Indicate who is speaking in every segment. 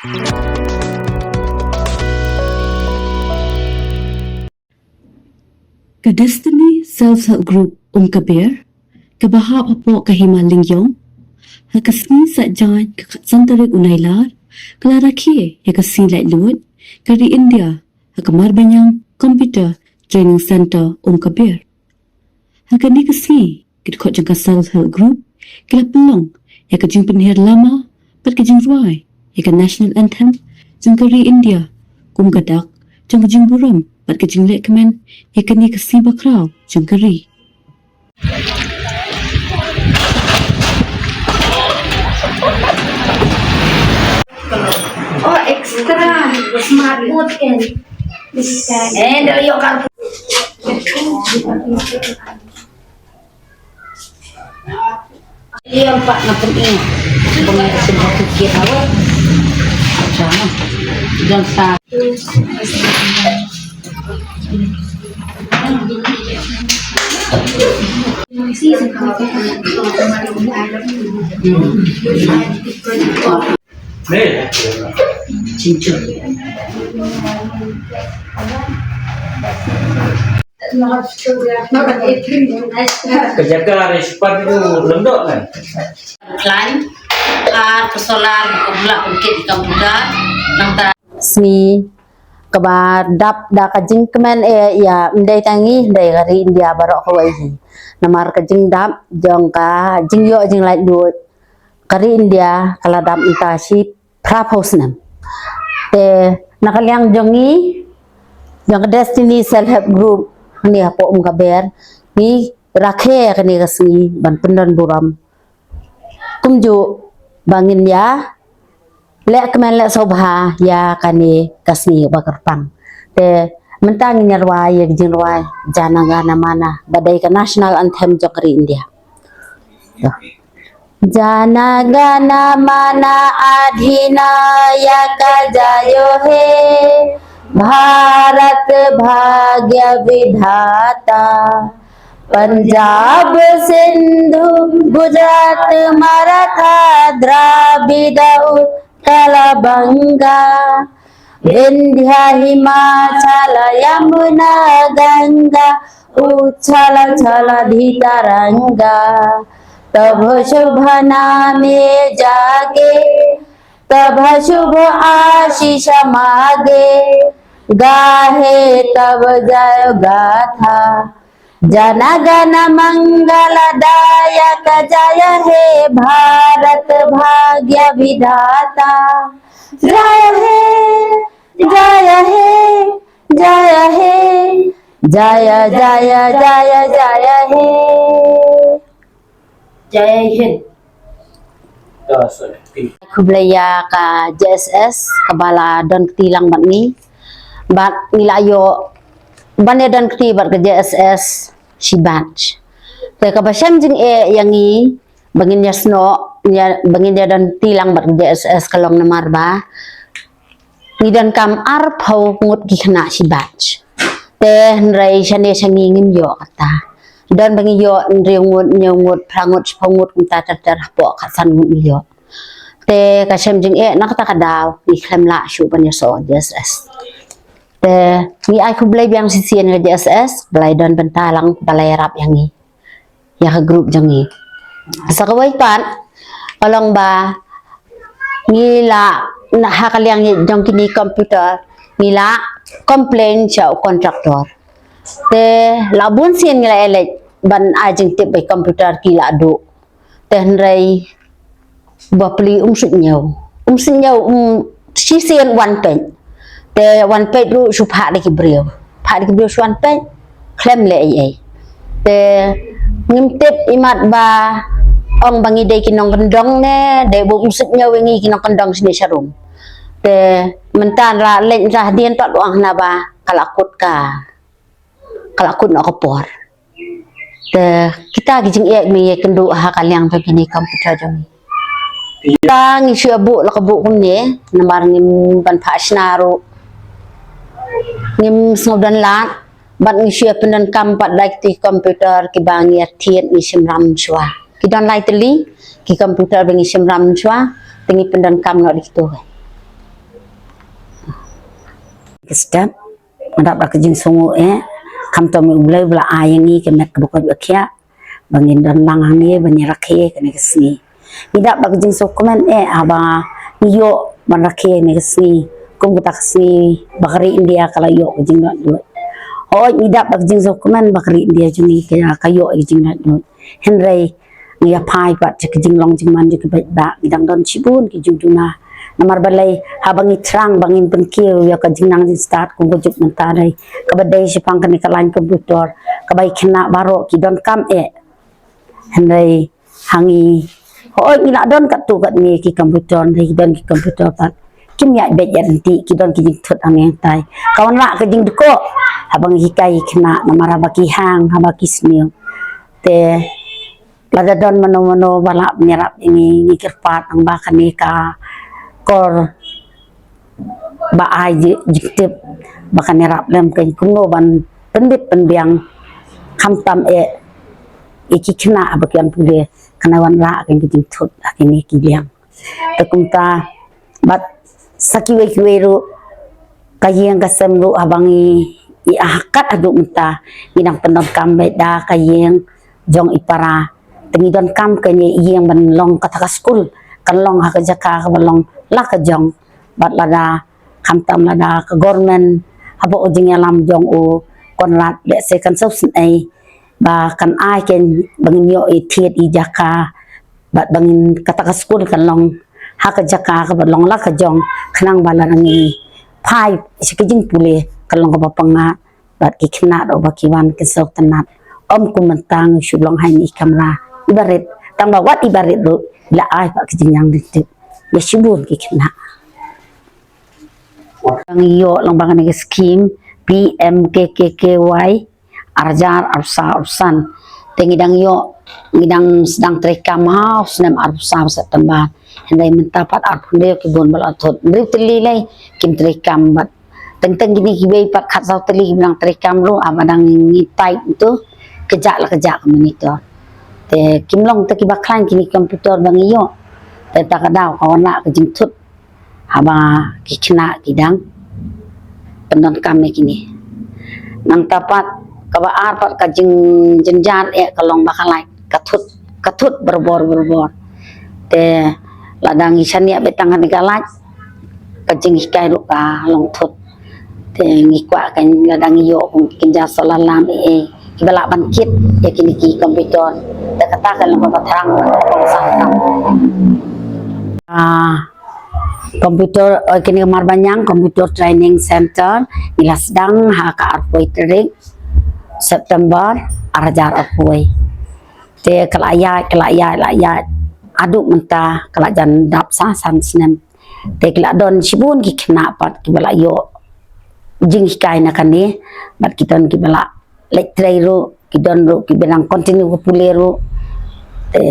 Speaker 1: Ka Destiny Self-Help Group Kabir, kabahap po kahimalingyong, hakasni sa dyan kakatsantarig unaylar, kalaraki hakasilay luwad, kari India, hakamarbanyang Computer Training Center Kabir. Hakani kasi, kitkot dyan ka Self-Help Group, kilapulong, hakajing pinihir lama, pat kajing ruay, haka National Anthem, dyan kari India, kumgadak, dyan kajing buram, pat kajing lekmen, hakani kasi bakraw, dyan kari.
Speaker 2: Oh, extra. Smart food kan. Dari yuk kan. Iya Pak, ngapun ini. Pengen sebuah pikir awal. Jangan. Jangan sa. Cincin.
Speaker 3: Kejaga respan itu lembut kan?
Speaker 2: Klaim, persoalan kumula ungkit di komputer, nang
Speaker 4: Smi kabadap da kajing kemen ya ndai tangi ndai gari India barok kawai namar kajing dap jong ka jing yo jing lai duit kari India kala dap intasi praphausnam te nakalyang jongi jong Destiny Self Help Group ni apo kaber ni rakhe kani kasni ban pendan buram kumju bangin ya lek kemen lek sobha ya kani kasni bakarpang te mentang nyarwai ya jinwai jana gana mana badai ka National Anthem jokri India jana gana mana adhina ya kajayo he Bharat bhagya vidhata Punjab Sindhu Gujarat Maratha Dravida Kalabanga Vindhya Himachala Yamuna Ganga Uchala Chala Dhitaranga Tab Shubh Name Jage Tab Shubh Ashish Mage Gahe Tab Jaya Gatha Jana Gana Mangala Dayaka Jaya He Bharat Bhagya Vidhata Jaya He Jaya He Jaya He Jaya Jaya Jaya Jaya He Jaya Hind Kublaya ka JSS kabala don tilang bat ni bat nilayo bane dan kti bat ke JSS Shibatch te kabasham jing yangi bangin yasno bangin dia dan tilang bat ke JSS kalong namar ba ni dan kam ar phau ngut ki khana Shibatch te nrai chane changi ngim yo kata dan bangi yo nriungut nyungut prangut phongut kunta tatar po khasan ngut yo te kasem jing nakata kadaw ni khlamla shu ban yaso JSS te ni ai kublai biang sisian ke JSS balai dan bentalang balai rap yang ni ya ke grup jangi sakawai pan olong ba ngila na hakaliang ni jong kini komputer ngila komplain chau kontraktor te labun sien ngila elek ban ajeng tip by komputer kila adu te nrai bapli sut nyau sisian one page te one page lu supha de kibriu pha de kibriu one page klem le ai te ngim tip imat ba ong bangi de kinong kendong ne de bu sut nyau ngi kinong kendong sini sarum te mentan ra lệnh ra dien tok doang na ba kalakut no kopor te kita gijing mi kendu ha kalyang begini komputer jami kita ngisi abu la kabu kumne nambar ngim ban phasnaru ngim sngodan lat ban ngisi pendan kam pat daik ti komputer ki bangier thiet ni simram chwa ki don lai teli ki komputer bengi simram chwa tingi pendan kam no dikto step mandap dak jing sungu kam to mi ulai bla ayangi ke met ko bakya bangin dan lang ni banyarake ke ni kesni tidak dak jing dokumen aba yo manake ni kesni kum tak kesni bakari India kala yo jing dak du oh tidak dak jing dokumen bakari India juni ke kayo jing dak du henry ya pai pat ke jing long jing man ke ba idang don chibun ke juduna namar balai habangi trang bangin penkil ya ka jinang di start ko bujuk mentadai kabadai sipang kani kalain komputer kabai kena baro ki don kam handai hangi hoi ila don kat tu kat ni ki komputer dai don ki komputer pat kim ya bet ya nanti ki don ki jing thut ang yang tai kawan la ka jing duko habang hikai kena namar habaki hang habaki snil te lada don mano balap nyerap ini ngikir pat ang bakan ni ka kor ba ai jiktip bakan nerap lem kan kuno ban pendip penbiang kamtam iki kena bagian pule kanawan ra kan kiting thut akini kiliang takumta bat sakiwe kiweru kayeng kasem ru abangi I ahakat adu menta inang pendon kambe da kayeng jong ipara tengidon kam kanye iyang ban long kataka school kan long ha jaka ka long la ka jong bat lada kamtam lada ka government habo ujing alam jong u konrat le se kan so ai ba kan ai ken bangin yo thiet I jaka bat bangin kataka school kan long ha ka jaka ka long la ka jong khnang bala ngi phai sikijing pule kan long ka panga bat ki khna do ba kiwan ke sok tanat om kumantang shulong hai ni kamera ibarit tang ba wat ibarit do la ai ba kijing yang dit ya shibun ki kena ang iyo lang bang nag scheme PMKKKY arjar arsa arsan tengidang yo ngidang sedang trekam haus nem arsa September henday mentapat arpunde ki bon balatot britli lay kim trekam bat teng gini kibai pak khat sau teli bilang trekam lu amadang ngitai itu kejak monitor te kimlong te ki baklan kini komputer bang iyo te tak kadau kawana ke jing thut haba ki kena kidang pendon kami kini nang tapat kaba arpat ka jing jenjar kalong bakalai katut berbor te ladang isan ya betangan galaj ka jing hikai lu ka long thut te ngikwa kan ladang iyo kinja solalam kibala bankit ya kini ki komputer te katakan lang patrang pangsahan komputer kini kamar banyang komputer training center ila sedang haka arpoi terik September arajar arpoi te kelayat aduk mentah kelajan dap sasan senem te keladon sibun ki kena pat kibala yo jing hikai nakani bat kiton kibala lecture ru kidon ru kibenang continue populeru te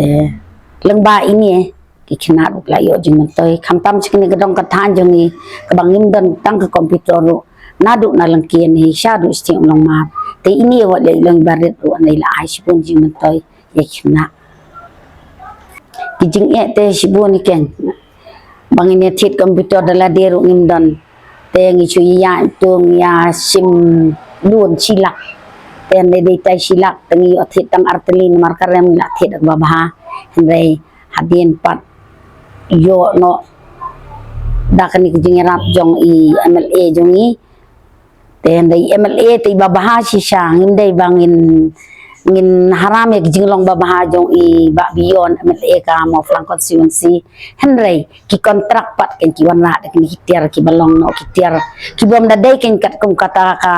Speaker 4: lengba ini kikina ru layo jing mentoi kamtam sikini gedong katan jongi kabangim dan tang ke komputer ru nadu na langkien hi syadu isting long ma te ini wa le lang barit ru anai la ai sipun jing mentoi yakina kijing te sibun iken bangin ya tit komputer dala deru ngimdan te ngichu ya tung ya sim lun silak te ne data silak tengi othit tang artelin markarem la thit babaha hendai hadin pat yo no dakani kijing rap jong I MLA jong I te hendai MLA te babaha si sang hindai bangin ngin haram ya kijing long babaha jong I ba bion MLA ka mo flang constituency hendai ki kontrak pat ken ki wana de kini hitiar ki balong no hitiar ki bom dadai ken kat kum kata ka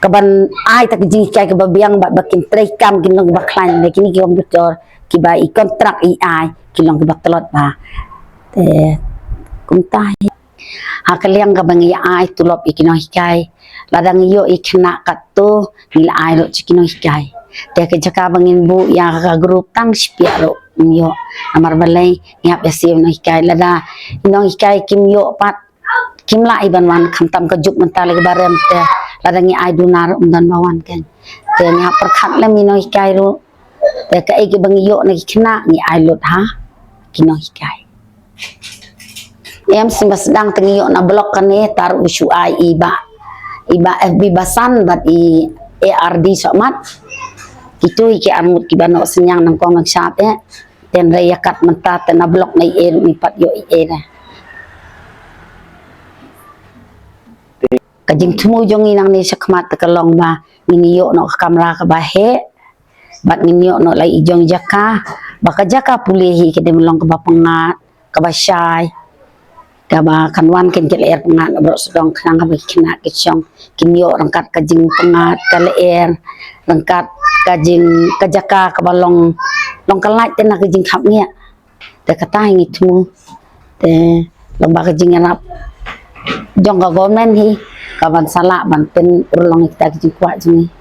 Speaker 4: kaban ai tak jing kai ke babiang ba bakin trekam kinong baklan de kini ki komputer ki ba I kontrak ai kilong ki baklot ba te kumtai ha kaliang ka bangi ai tulop ikino hikai ladang iyo ikna katto nila ai lo cikino hikai te ke jaka bangin bu ya ka group tang spia ro yo amar balai ngap ya sim no hikai lada ino hikai kim yo pat kim la iban wan kamtam ka juk mentale ke barem te ladang ai dunar dan bawan kan te ngap perkhat le mino hikai ro te ka iki bangi yo na kina ni ai lot ha kino hikai em sedang tengiyok na blok kani tar usu ai iba FB basan bat i ARD somat gitu iki amut ki bano senyang nang kong nang syap ya ten rayakat mentat na blok na i mi pat yo i na kajing tumu jong inang ni sakmat kalong ba nginiyok no kamera ka bahe bat nginiyok no lai ijong jaka baka jaka pulihi kede melong ka bapengat ka basyai kaba kanwan ken kel pengat bro sedang kanang ka kena kisyong kinyo rangkat kajing pengat kale rangkat kajing kajaka kabalong long kalait ten kajing khapnya te kata ngitu te long ba kajing arap jong ka gomen hi kaban salak ban ten urlong kita kajing kuat jeng